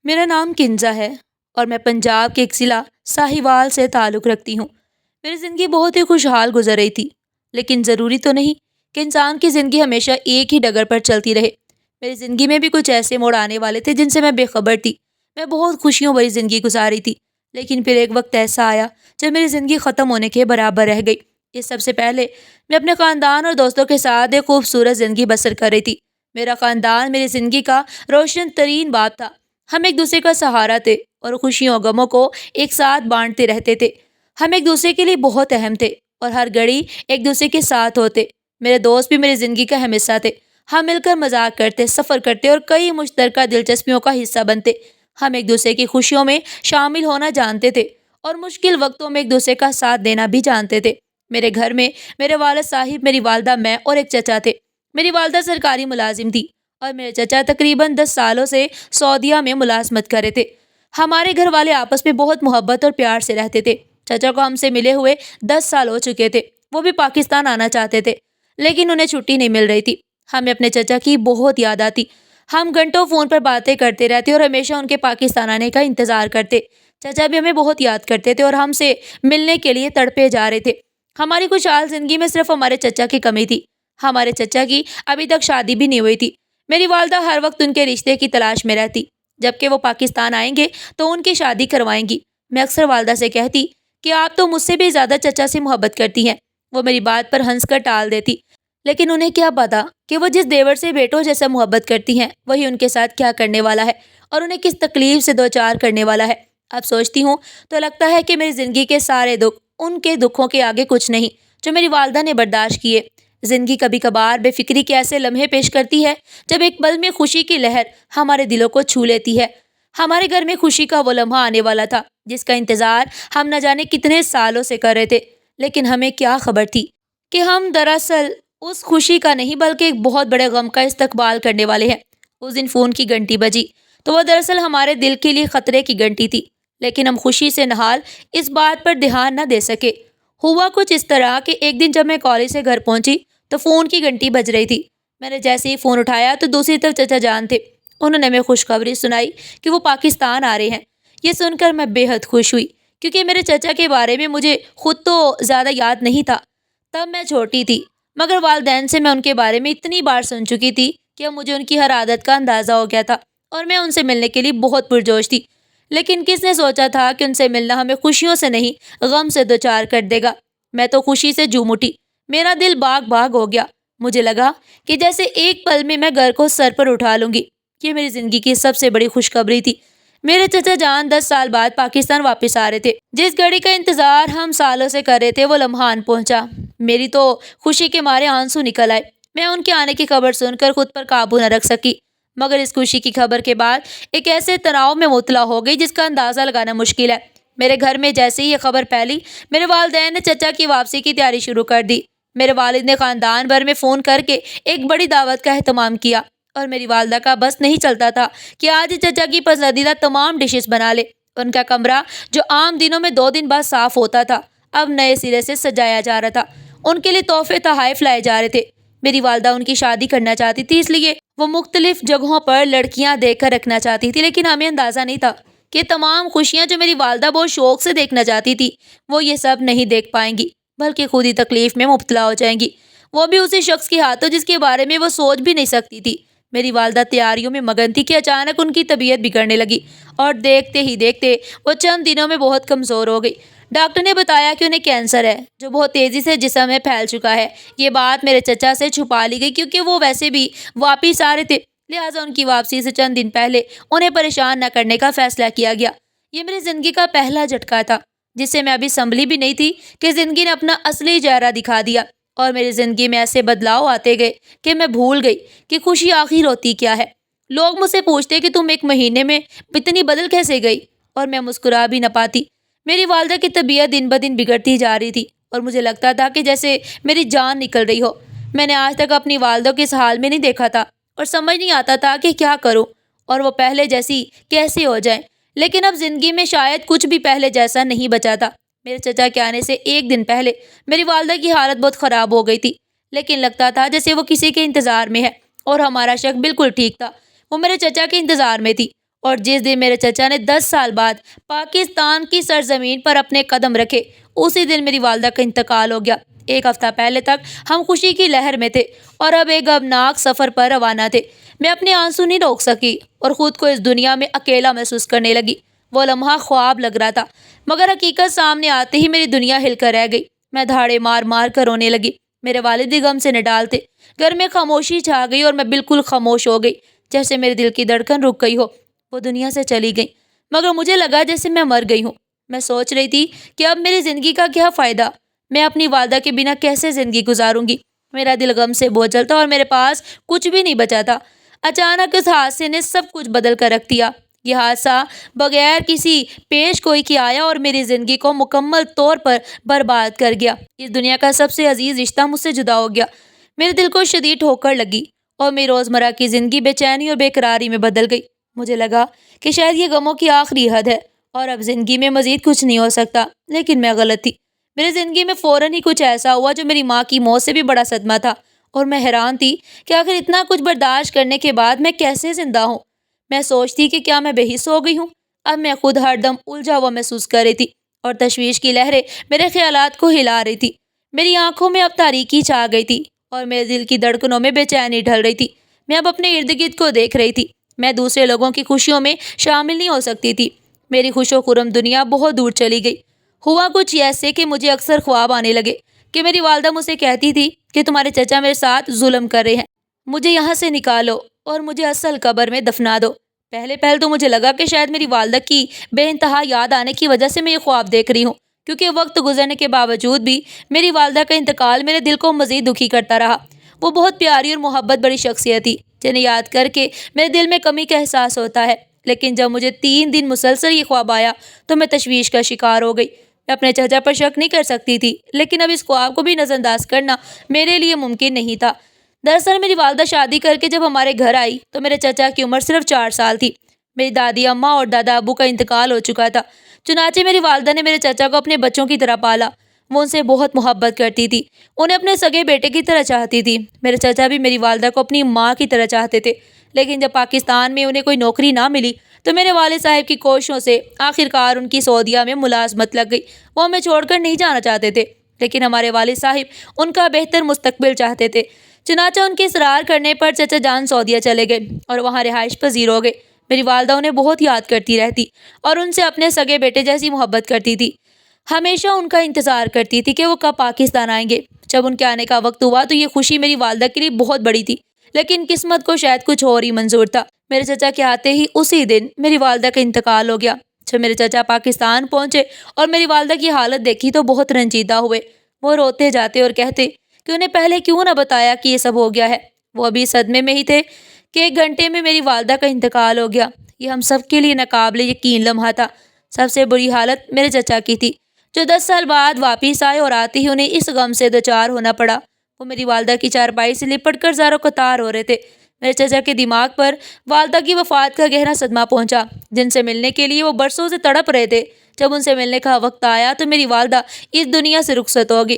میرا نام کنزا ہے اور میں پنجاب کے ایک ضلع ساہیوال سے تعلق رکھتی ہوں۔ میری زندگی بہت ہی خوشحال گزر رہی تھی، لیکن ضروری تو نہیں کہ انسان کی زندگی ہمیشہ ایک ہی ڈگر پر چلتی رہے۔ میری زندگی میں بھی کچھ ایسے موڑ آنے والے تھے جن سے میں بے خبر تھی۔ میں بہت خوشیوں بھری زندگی گزار رہی تھی، لیکن پھر ایک وقت ایسا آیا جب میری زندگی ختم ہونے کے برابر رہ گئی۔ یہ سب سے پہلے میں اپنے خاندان اور دوستوں کے ساتھ ایک خوبصورت زندگی بسر کر رہی تھی۔ میرا خاندان میری زندگی کا روشن ترین باب تھا۔ ہم ایک دوسرے کا سہارا تھے اور خوشیوں اور غموں کو ایک ساتھ بانٹتے رہتے تھے۔ ہم ایک دوسرے کے لیے بہت اہم تھے اور ہر گھڑی ایک دوسرے کے ساتھ ہوتے۔ میرے دوست بھی میری زندگی کا اہم حصہ تھے۔ ہم مل کر مذاق کرتے، سفر کرتے اور کئی مشترکہ دلچسپیوں کا حصہ بنتے۔ ہم ایک دوسرے کی خوشیوں میں شامل ہونا جانتے تھے اور مشکل وقتوں میں ایک دوسرے کا ساتھ دینا بھی جانتے تھے۔ میرے گھر میں میرے والد صاحب، میری والدہ، میں اور ایک چچا تھے۔ میری والدہ سرکاری ملازم تھی اور میرے چچا تقریباً 10 سالوں سے سعودیہ میں ملازمت کر رہے تھے۔ ہمارے گھر والے آپس میں بہت محبت اور پیار سے رہتے تھے۔ چچا کو ہم سے ملے ہوئے 10 سال ہو چکے تھے۔ وہ بھی پاکستان آنا چاہتے تھے، لیکن انہیں چھٹی نہیں مل رہی تھی۔ ہمیں اپنے چچا کی بہت یاد آتی۔ ہم گھنٹوں فون پر باتیں کرتے رہتے اور ہمیشہ ان کے پاکستان آنے کا انتظار کرتے۔ چچا بھی ہمیں بہت یاد کرتے تھے اور ہم سے ملنے کے لیے تڑپے جا رہے تھے۔ ہماری خوشحال زندگی میں صرف ہمارے چچا کی کمی تھی۔ ہمارے چچا کی ابھی تک شادی بھی نہیں ہوئی تھی۔ میری والدہ ہر وقت ان کے رشتے کی تلاش میں رہتی، جبکہ وہ پاکستان آئیں گے تو ان کی شادی کروائیں گی۔ میں اکثر والدہ سے کہتی کہ آپ تو مجھ سے بھی زیادہ چچا سے محبت کرتی ہیں۔ وہ میری بات پر ہنس کر ٹال دیتی، لیکن انہیں کیا پتا کہ وہ جس دیور سے بیٹوں جیسا محبت کرتی ہیں وہی ان کے ساتھ کیا کرنے والا ہے اور انہیں کس تکلیف سے دوچار کرنے والا ہے۔ اب سوچتی ہوں تو لگتا ہے کہ میری زندگی کے سارے دکھ ان کے دکھوں کے آگے کچھ نہیں جو میری والدہ نے برداشت کیے۔ زندگی کبھی کبھار بے فکری کے ایسے لمحے پیش کرتی ہے جب ایک پل میں خوشی کی لہر ہمارے دلوں کو چھو لیتی ہے۔ ہمارے گھر میں خوشی کا وہ لمحہ آنے والا تھا جس کا انتظار ہم نہ جانے کتنے سالوں سے کر رہے تھے، لیکن ہمیں کیا خبر تھی کہ ہم دراصل اس خوشی کا نہیں بلکہ ایک بہت بڑے غم کا استقبال کرنے والے ہیں۔ اس دن فون کی گھنٹی بجی تو وہ دراصل ہمارے دل کے لیے خطرے کی گھنٹی تھی، لیکن ہم خوشی سے نہال اس بات پر دھیان نہ دے سکے۔ ہوا کچھ اس طرح کہ ایک دن جب میں کالج سے گھر پہنچی تو فون کی گھنٹی بج رہی تھی۔ میں نے جیسے ہی فون اٹھایا تو دوسری طرف چچا جان تھے۔ انہوں نے ہمیں خوشخبری سنائی کہ وہ پاکستان آ رہے ہیں۔ یہ سن کر میں بے حد خوش ہوئی، کیونکہ میرے چچا کے بارے میں مجھے خود تو زیادہ یاد نہیں تھا۔ تب میں چھوٹی تھی، مگر والدین سے میں ان کے بارے میں اتنی بار سن چکی تھی کہ اب مجھے ان کی ہر عادت کا اندازہ ہو گیا تھا اور میں ان سے ملنے کے لیے بہت پرجوش تھی۔ لیکن کس نے سوچا تھا کہ ان سے ملنا ہمیں خوشیوں سے نہیں غم سے دوچار کر دے گا۔ میں تو خوشی سے جھوم اٹھی، میرا دل باغ باغ ہو گیا۔ مجھے لگا کہ جیسے ایک پل میں گھر کو سر پر اٹھا لوں گی۔ یہ میری زندگی کی سب سے بڑی خوشخبری تھی۔ میرے چچا جان 10 سال بعد پاکستان واپس آ رہے تھے۔ جس گھڑی کا انتظار ہم سالوں سے کر رہے تھے وہ لمحہ آن پہنچا۔ میری تو خوشی کے مارے آنسو نکل آئے۔ میں ان کے آنے کی خبر سن کر خود پر قابو نہ رکھ سکی، مگر اس خوشی کی خبر کے بعد ایک ایسے تناؤ میں مبتلا ہو گئی جس کا اندازہ لگانا مشکل ہے۔ میرے گھر میں جیسے ہی یہ خبر پھیلی، میرے والدین نے چچا کی واپسی کی تیاری شروع کر دی۔ میرے والد نے خاندان بھر میں فون کر کے ایک بڑی دعوت کا اہتمام کیا اور میری والدہ کا بس نہیں چلتا تھا کہ آج ہی چچا کی پسندیدہ تمام ڈشز بنا لے۔ ان کا کمرہ جو عام دنوں میں 2 دن بعد صاف ہوتا تھا اب نئے سرے سے سجایا جا رہا تھا۔ ان کے لیے تحفے تحائف لائے جا رہے تھے۔ میری والدہ ان کی شادی کرنا چاہتی تھی، اس لیے وہ مختلف جگہوں پر لڑکیاں دیکھ کر رکھنا چاہتی تھی، لیکن ہمیں اندازہ نہیں تھا کہ تمام خوشیاں جو میری والدہ بہت شوق سے دیکھنا چاہتی تھی وہ یہ سب نہیں دیکھ پائیں گی، بلکہ خود ہی تکلیف میں مبتلا ہو جائیں گی، وہ بھی اسی شخص کے ہاتھوں جس کے بارے میں وہ سوچ بھی نہیں سکتی تھی۔ میری والدہ تیاریوں میں مگن تھی کہ اچانک ان کی طبیعت بگڑنے لگی اور دیکھتے ہی دیکھتے وہ چند دنوں میں بہت کمزور ہو گئی۔ ڈاکٹر نے بتایا کہ انہیں کینسر ہے جو بہت تیزی سے جسم میں پھیل چکا ہے۔ یہ بات میرے چچا سے چھپا لی گئی کیونکہ وہ ویسے بھی واپس آ رہے تھے، لہٰذا ان کی واپسی سے چند دن پہلے انہیں پریشان نہ کرنے کا فیصلہ کیا گیا۔ یہ میری زندگی کا پہلا جھٹکا تھا جس سے میں ابھی سنبھلی بھی نہیں تھی کہ زندگی نے اپنا اصلی چہرہ دکھا دیا اور میری زندگی میں ایسے بدلاؤ آتے گئے کہ میں بھول گئی کہ خوشی آخر ہوتی کیا ہے۔ لوگ مجھ سے پوچھتے کہ تم 1 مہینے میں اتنی بدل کیسے گئی، اور میں مسکرا بھی نہ پاتی۔ میری والدہ کی طبیعت دن بدن بگڑتی جا رہی تھی اور مجھے لگتا تھا کہ جیسے میری جان نکل رہی ہو۔ میں نے آج تک اپنی والدہ کو اس حال میں نہیں دیکھا تھا اور سمجھ نہیں آتا تھا کہ کیا کروں اور وہ پہلے جیسی کیسے ہو جائیں، لیکن اب زندگی میں شاید کچھ بھی پہلے جیسا نہیں بچا تھا۔ میرے چچا کے آنے سے 1 دن پہلے میری والدہ کی حالت بہت خراب ہو گئی تھی، لیکن لگتا تھا جیسے وہ کسی کے انتظار میں ہے اور ہمارا شک بالکل ٹھیک تھا۔ وہ میرے چچا کے انتظار میں تھی اور جس دن میرے چچا نے 10 سال بعد پاکستان کی سرزمین پر اپنے قدم رکھے، اسی دن میری والدہ کا انتقال ہو گیا۔ ایک ہفتہ پہلے تک ہم خوشی کی لہر میں تھے اور اب ایک غمناک سفر پر روانہ تھے۔ میں اپنے آنسو نہیں روک سکی اور خود کو اس دنیا میں اکیلا محسوس کرنے لگی۔ وہ لمحہ خواب لگ رہا تھا، مگر حقیقت سامنے آتے ہی میری دنیا ہل کر رہ گئی۔ میں دھاڑے مار مار کر رونے لگی۔ میرے والد بھی غم سے نڈال تھے۔ گھر میں خاموشی چھا گئی اور میں بالکل خاموش ہو گئی، جیسے میرے دل کی دھڑکن رک گئی ہو۔ وہ دنیا سے چلی گئی، مگر مجھے لگا جیسے میں مر گئی ہوں۔ میں سوچ رہی تھی کہ اب میری زندگی کا کیا فائدہ؟ میں اپنی والدہ کے بنا کیسے زندگی گزاروں گی؟ میرا دل غم سے بوجھل تھا اور میرے پاس کچھ بھی نہیں بچا تھا۔ اچانک اس حادثے نے سب کچھ بدل کر رکھ دیا۔ یہ حادثہ بغیر کسی پیش گوئی کے آیا اور میری زندگی کو مکمل طور پر برباد کر گیا۔ اس دنیا کا سب سے عزیز رشتہ مجھ سے جدا ہو گیا۔ میرے دل کو شدید ٹھوکر لگی اور میری روزمرہ کی زندگی بے چینی اور بے قراری میں بدل گئی۔ مجھے لگا کہ شاید یہ غموں کی آخری حد ہے اور اب زندگی میں مزید کچھ نہیں ہو سکتا، لیکن میں غلط تھی۔ میری زندگی میں فوراً ہی کچھ ایسا ہوا جو میری ماں کی موت سے بھی بڑا صدمہ تھا، اور میں حیران تھی کہ آخر اتنا کچھ برداشت کرنے کے بعد میں کیسے زندہ ہوں۔ میں سوچتی کہ کیا میں بے حس ہو گئی ہوں؟ اب میں خود ہر دم الجھا ہوا محسوس کر رہی تھی اور تشویش کی لہریں میرے خیالات کو ہلا رہی تھی۔ میری آنکھوں میں اب تاریکی چھا گئی تھی اور میرے دل کی دھڑکنوں میں بے چینی ڈھل رہی تھی۔ میں اب اپنے ارد گرد کو دیکھ رہی تھی۔ میں دوسرے لوگوں کی خوشیوں میں شامل نہیں ہو سکتی تھی۔ میری خوش و خرم دنیا بہت دور چلی گئی۔ ہوا کچھ ایسے کہ مجھے اکثر خواب آنے لگے کہ میری والدہ مجھ سے کہتی تھی کہ تمہارے چچا میرے ساتھ ظلم کر رہے ہیں، مجھے یہاں سے نکالو اور مجھے اصل قبر میں دفنا دو۔ پہلے تو مجھے لگا کہ شاید میری والدہ کی بے انتہا یاد آنے کی وجہ سے میں یہ خواب دیکھ رہی ہوں، کیونکہ وقت گزرنے کے باوجود بھی میری والدہ کا انتقال میرے دل کو مزید دکھی کرتا رہا۔ وہ بہت پیاری اور محبت بڑی شخصیت تھی جنہیں یاد کر کے میرے دل میں کمی کا احساس ہوتا ہے۔ لیکن جب مجھے 3 دن مسلسل یہ خواب آیا تو میں تشویش کا شکار ہو گئی۔ میں اپنے چچا پر شک نہیں کر سکتی تھی، لیکن اب اس خواب کو بھی نظر انداز کرنا میرے لیے ممکن نہیں تھا۔ دراصل میری والدہ شادی کر کے جب ہمارے گھر آئی تو میرے چچا کی عمر صرف 4 سال تھی۔ میری دادی اماں اور دادا ابو کا انتقال ہو چکا تھا، چنانچہ میری والدہ نے میرے چچا کو اپنے بچوں کی طرح پالا۔ وہ ان سے بہت محبت کرتی تھی، انہیں اپنے سگے بیٹے کی طرح چاہتی تھی۔ میرے چچا بھی میری والدہ کو اپنی ماں کی طرح چاہتے تھے، لیکن جب پاکستان میں انہیں کوئی نوکری نہ ملی تو میرے والد صاحب کی کوششوں سے آخرکار ان کی سعودیہ میں ملازمت لگ گئی۔ وہ ہمیں چھوڑ کر نہیں جانا چاہتے تھے، لیکن ہمارے والد صاحب ان کا بہتر مستقبل چاہتے تھے۔ چنانچہ ان کے اصرار کرنے پر چچا جان سعودیہ چلے گئے اور وہاں رہائش پذیر ہو گئے۔ میری والدہ انہیں بہت یاد کرتی رہتی اور ان سے اپنے سگے بیٹے جیسی محبت کرتی تھی۔ ہمیشہ ان کا انتظار کرتی تھی کہ وہ کب پاکستان آئیں گے۔ جب ان کے آنے کا وقت ہوا تو یہ خوشی میری والدہ کے لیے بہت بڑی تھی، لیکن قسمت کو شاید کچھ اور ہی منظور تھا۔ میرے چچا کے آتے ہی اسی دن میری والدہ کا انتقال ہو گیا۔ جب میرے چچا پاکستان پہنچے اور میری والدہ کی حالت دیکھی تو بہت رنجیدہ ہوئے۔ وہ روتے جاتے اور کہتے کہ انہیں پہلے کیوں نہ بتایا کہ یہ سب ہو گیا ہے۔ وہ ابھی صدمے میں ہی تھے کہ 1 گھنٹے میں میری والدہ کا انتقال ہو گیا۔ یہ ہم سب کے لیے ناقابل یقین لمحہ تھا۔ سب سے بری حالت میرے چچا کی تھی، جو 10 سال بعد واپس آئے اور آتے ہی انہیں اس غم سے دوچار ہونا پڑا۔ وہ میری والدہ کی چارپائی سے لپٹ کر زاروں قطار ہو رہے تھے۔ میرے چچا کے دماغ پر والدہ کی وفات کا گہرا صدمہ پہنچا، جن سے ملنے کے لیے وہ برسوں سے تڑپ رہے تھے۔ جب ان سے ملنے کا وقت آیا تو میری والدہ اس دنیا سے رخصت ہو گئی۔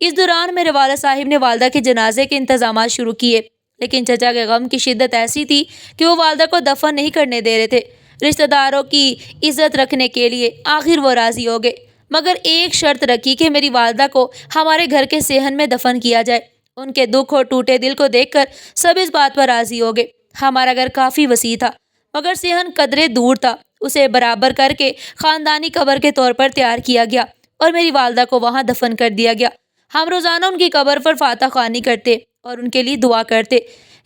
اس دوران میرے والد صاحب نے والدہ کے جنازے کے انتظامات شروع کیے، لیکن چچا کے غم کی شدت ایسی تھی کہ وہ والدہ کو دفن نہیں کرنے دے رہے تھے۔ رشتہ داروں کی عزت رکھنے کے لیے آخر وہ راضی ہو گئے، مگر ایک شرط رکھی کہ میری والدہ کو ہمارے گھر کے صحن میں دفن کیا جائے۔ ان کے دکھ اور ٹوٹے دل کو دیکھ کر سب اس بات پر راضی ہو گئے۔ ہمارا گھر کافی وسیع تھا، مگر صحن قدرے دور تھا۔ اسے برابر کر کے خاندانی قبر کے طور پر تیار کیا گیا اور میری والدہ کو وہاں دفن کر دیا گیا۔ ہم روزانہ ان کی قبر پر فاتح خوانی کرتے اور ان کے لیے دعا کرتے۔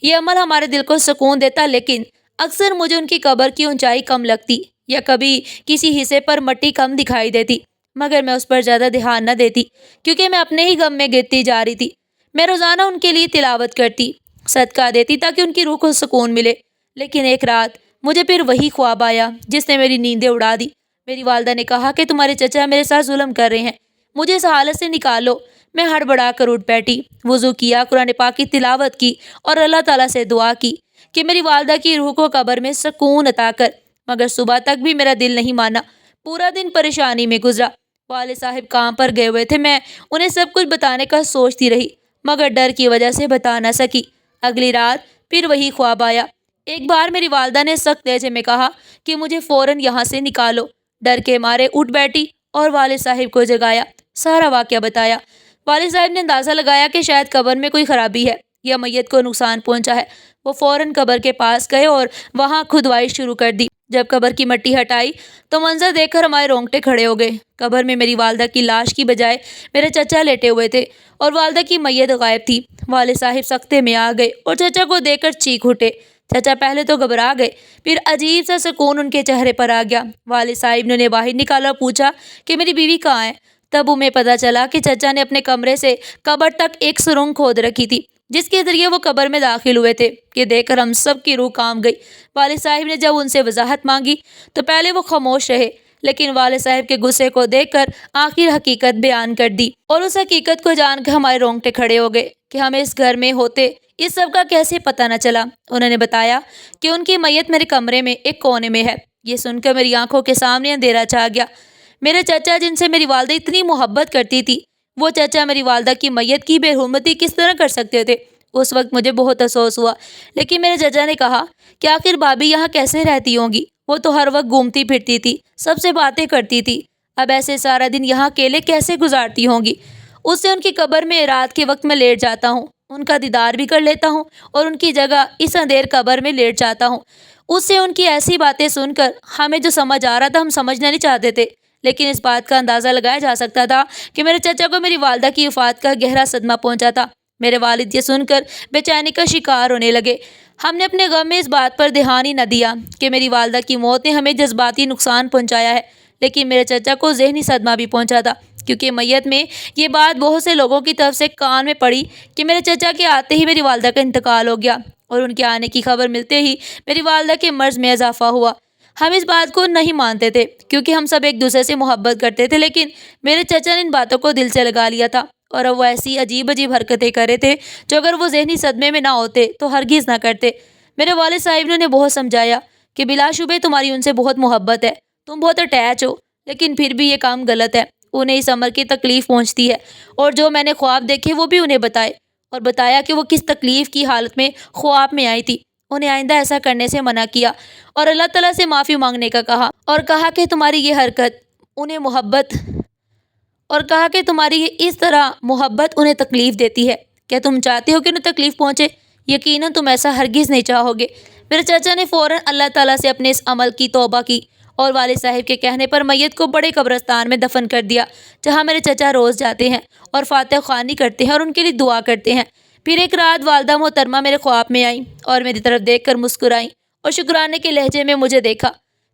یہ عمل ہمارے دل کو سکون دیتا، لیکن اکثر مجھے ان کی قبر کی اونچائی کم لگتی یا کبھی کسی حصے پر مٹی کم دکھائی دیتی، مگر میں اس پر زیادہ دھیان نہ دیتی کیونکہ میں اپنے ہی غم میں گرتی جا رہی تھی۔ میں روزانہ ان کے لیے تلاوت کرتی، صدقہ دیتی تاکہ ان کی روح کو سکون ملے۔ لیکن ایک رات مجھے پھر وہی خواب آیا جس نے میری نیندیں اڑا دی۔ میری والدہ نے کہا کہ تمہارے چچا میرے ساتھ ظلم کر رہے ہیں، مجھے اس حالت سے نکالو۔ میں ہڑبڑا کر اٹھ بیٹھی، وضو کیا، قرآن پاک کی تلاوت کی اور اللہ تعالیٰ سے دعا کی کہ میری والدہ کی روح کو قبر میں سکون عطا کر، مگر صبح تک بھی میرا دل نہیں مانا۔ پورا دن پریشانی میں گزرا۔ والد صاحب کام پر گئے ہوئے تھے۔ میں انہیں سب کچھ بتانے کا سوچتی رہی، مگر ڈر کی وجہ سے بتا نہ سکی۔ اگلی رات پھر وہی خواب آیا۔ ایک بار میری والدہ نے سخت لہجے میں کہا کہ مجھے فوراً یہاں سے نکالو۔ ڈر کے مارے اٹھ بیٹھی اور والد صاحب کو جگایا، سارا واقعہ بتایا۔ والد صاحب نے اندازہ لگایا کہ شاید قبر میں کوئی خرابی ہے یا میت کو نقصان پہنچا ہے۔ وہ فوراً قبر کے پاس گئے اور وہاں کھدوائی شروع کر دی۔ جب قبر کی مٹی ہٹائی تو منظر دیکھ کر ہمارے رونگٹے کھڑے ہو گئے۔ قبر میں میری والدہ کی لاش کی بجائے میرے چچا لیٹے ہوئے تھے اور والدہ کی میت غائب تھی۔ والد صاحب سکتے میں آ گئے اور چچا کو دیکھ کر چیخ اٹھے۔ چچا پہلے تو گھبرا گئے، پھر عجیب سا سکون ان کے چہرے پر آ گیا۔ والد صاحب نے انہیں باہر نکالا اور پوچھا کہ میری بیوی کہاں ہے؟ تب انہیں پتہ چلا کہ چچا نے اپنے کمرے سے قبر تک ایک سرنگ کھود رکھی تھی جس کے ذریعے وہ قبر میں داخل ہوئے تھے۔ یہ دیکھ کر ہم سب کی روح کانپ گئی۔ والد صاحب نے جب ان سے وضاحت مانگی تو پہلے وہ خاموش رہے، لیکن والد صاحب کے غصے کو دیکھ کر آخر حقیقت بیان کر دی، اور اس حقیقت کو جان کر ہمارے رونگٹے کھڑے ہو گئے کہ ہمیں اس گھر میں ہوتے اس سب کا کیسے پتہ نہ چلا۔ انہوں نے بتایا کہ ان کی میت میرے کمرے میں ایک کونے میں ہے۔ یہ سن کر میری آنکھوں کے سامنے اندھیرا چھا گیا۔ میرے چچا جن سے میری والدہ اتنی محبت کرتی تھی، وہ چچا میری والدہ کی میت کی بے حرمتی کس طرح کر سکتے تھے؟ اس وقت مجھے بہت افسوس ہوا، لیکن میرے چچا نے کہا کہ آخر بھابھی یہاں کیسے رہتی ہوں گی؟ وہ تو ہر وقت گھومتی پھرتی تھی، سب سے باتیں کرتی تھی، اب ایسے سارا دن یہاں اکیلے کیسے گزارتی ہوں گی؟ اس سے ان کی قبر میں رات کے وقت میں لیٹ جاتا ہوں، ان کا دیدار بھی کر لیتا ہوں اور ان کی جگہ اس اندھیر قبر میں لیٹ جاتا ہوں۔ اس سے ان کی ایسی باتیں سن کر ہمیں جو سمجھ آ رہا تھا ہم سمجھنا نہیں چاہتے تھے، لیکن اس بات کا اندازہ لگایا جا سکتا تھا کہ میرے چچا کو میری والدہ کی وفات کا گہرا صدمہ پہنچا تھا۔ میرے والد یہ سن کر بے چینی کا شکار ہونے لگے۔ ہم نے اپنے غم میں اس بات پر دھیان ہی نہ دیا کہ میری والدہ کی موت نے ہمیں جذباتی نقصان پہنچایا ہے، لیکن میرے چچا کو ذہنی صدمہ بھی پہنچا تھا، کیونکہ میت میں یہ بات بہت سے لوگوں کی طرف سے کان میں پڑی کہ میرے چچا کے آتے ہی میری والدہ کا انتقال ہو گیا، اور ان کے آنے کی خبر ملتے ہی میری والدہ کے مرض میں اضافہ ہوا۔ ہم اس بات کو نہیں مانتے تھے کیونکہ ہم سب ایک دوسرے سے محبت کرتے تھے، لیکن میرے چچا نے ان باتوں کو دل سے لگا لیا تھا، اور اب وہ ایسی عجیب عجیب حرکتیں کر رہے تھے جو اگر وہ ذہنی صدمے میں نہ ہوتے تو ہرگز نہ کرتے۔ میرے والد صاحب نے انہیں بہت سمجھایا کہ بلا شبہ تمہاری ان سے بہت محبت ہے، تم بہت اٹیچ ہو، لیکن پھر بھی یہ کام غلط ہے، انہیں اس عمر کی تکلیف پہنچتی ہے، اور جو میں نے خواب دیکھے وہ بھی انہیں بتائے، اور بتایا کہ وہ کس تکلیف کی حالت میں خواب میں آئی تھی۔ انہیں آئندہ ایسا کرنے سے منع کیا اور اللہ تعالیٰ سے معافی مانگنے کا کہا، اور کہا کہ تمہاری یہ حرکت انہیں اس طرح محبت انہیں تکلیف دیتی ہے۔ کیا تم چاہتے ہو کہ انہیں تکلیف پہنچے؟ یقیناً تم ایسا ہرگز نہیں چاہو گے۔ میرے چچا نے فوراً اللہ تعالیٰ سے اپنے اس عمل کی توبہ کی اور والد صاحب کے کہنے پر میت کو بڑے قبرستان میں دفن کر دیا، جہاں میرے چچا روز جاتے ہیں اور فاتح خوانی کرتے ہیں اور ان کے لیے دعا کرتے ہیں۔ پھر ایک رات والدہ محترمہ میرے خواب میں آئیں اور میری طرف دیکھ کر مسکرائیں اور شکرانے کے لہجے میں مجھے دیکھا۔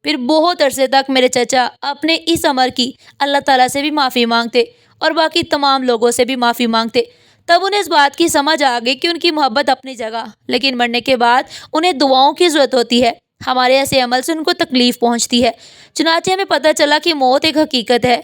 پھر بہت عرصے تک میرے چچا اپنے اس عمر کی اللہ تعالیٰ سے بھی معافی مانگتے اور باقی تمام لوگوں سے بھی معافی مانگتے۔ تب انہیں اس بات کی سمجھ آ گئی کہ ان کی محبت اپنی جگہ، لیکن مرنے کے بعد انہیں دعاؤں کی ضرورت ہوتی ہے۔ ہمارے ایسے عمل سے ان کو تکلیف پہنچتی ہے۔ چنانچہ ہمیں پتہ چلا کہ موت ایک حقیقت ہے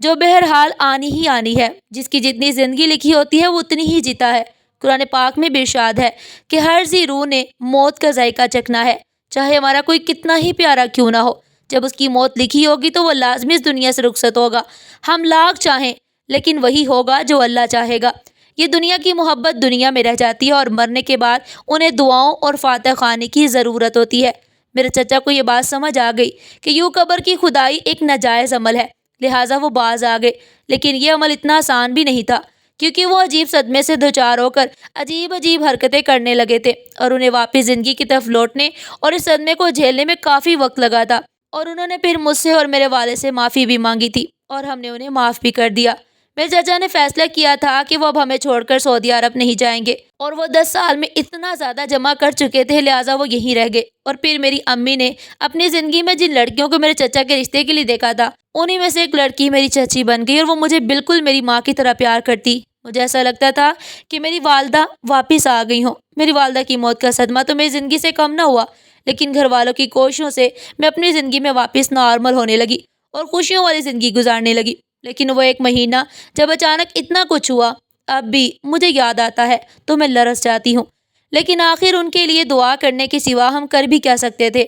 جو بہرحال آنی ہی آنی ہے، جس کی جتنی زندگی لکھی ہوتی ہے وہ اتنی ہی جیتا ہے۔ قرآن پاک میں بھی ارشاد ہے کہ ہر ذی روح نے موت کا ذائقہ چکھنا ہے، چاہے ہمارا کوئی کتنا ہی پیارا کیوں نہ ہو۔ جب اس کی موت لکھی ہوگی تو وہ لازمی اس دنیا سے رخصت ہوگا، ہم لاکھ چاہیں لیکن وہی ہوگا جو اللہ چاہے گا۔ یہ دنیا کی محبت دنیا میں رہ جاتی ہے اور مرنے کے بعد انہیں دعاؤں اور فاتح خوانی کی ضرورت ہوتی ہے۔ میرے چچا کو یہ بات سمجھ آ گئی کہ یوں قبر کی کھدائی ایک ناجائز عمل ہے، لہٰذا وہ باز آ گئے، لیکن یہ عمل اتنا آسان بھی نہیں تھا، کیونکہ وہ عجیب صدمے سے دوچار ہو کر عجیب عجیب حرکتیں کرنے لگے تھے، اور انہیں واپس زندگی کی طرف لوٹنے اور اس صدمے کو جھیلنے میں کافی وقت لگا تھا، اور انہوں نے پھر مجھ سے اور میرے والد سے معافی بھی مانگی تھی، اور ہم نے انہیں معاف بھی کر دیا۔ میرے چچا نے فیصلہ کیا تھا کہ وہ اب ہمیں چھوڑ کر سعودی عرب نہیں جائیں گے، اور وہ 10 سال میں اتنا زیادہ جمع کر چکے تھے، لہٰذا وہ یہیں رہ گئے۔ اور پھر میری امی نے اپنی زندگی میں جن لڑکیوں کو میرے چچا کے رشتے کے لیے دیکھا تھا، انہی میں سے ایک لڑکی میری چچی بن گئی، اور وہ مجھے بالکل میری ماں کی طرح پیار کرتی۔ مجھے ایسا لگتا تھا کہ میری والدہ واپس آ گئی ہوں۔ میری والدہ کی موت کا صدمہ تو میری زندگی سے کم نہ ہوا، لیکن گھر والوں کی کوششوں سے میں اپنی زندگی میں واپس نارمل ہونے لگی اور خوشیوں والی زندگی گزارنے لگی۔ لیکن وہ ایک مہینہ جب اچانک اتنا کچھ ہوا، اب بھی مجھے یاد آتا ہے تو میں لرز جاتی ہوں، لیکن آخر ان کے لیے دعا کرنے کے سوا ہم کر بھی کیا سکتے تھے۔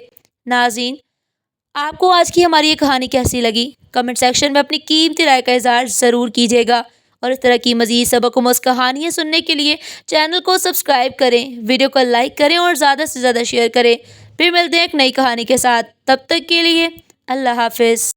ناظرین، آپ کو آج کی ہماری یہ کہانی کیسی لگی؟ کمنٹ سیکشن میں اپنی قیمتی رائے کا اظہار ضرور کیجیے گا، اور اس طرح کی مزید سبق آموز کہانیاں سننے کے لیے چینل کو سبسکرائب کریں، ویڈیو کو لائک کریں اور زیادہ سے زیادہ شیئر کریں۔ پھر ملتے ہیں ایک نئی کہانی کے ساتھ، تب تک کے لیے اللہ حافظ۔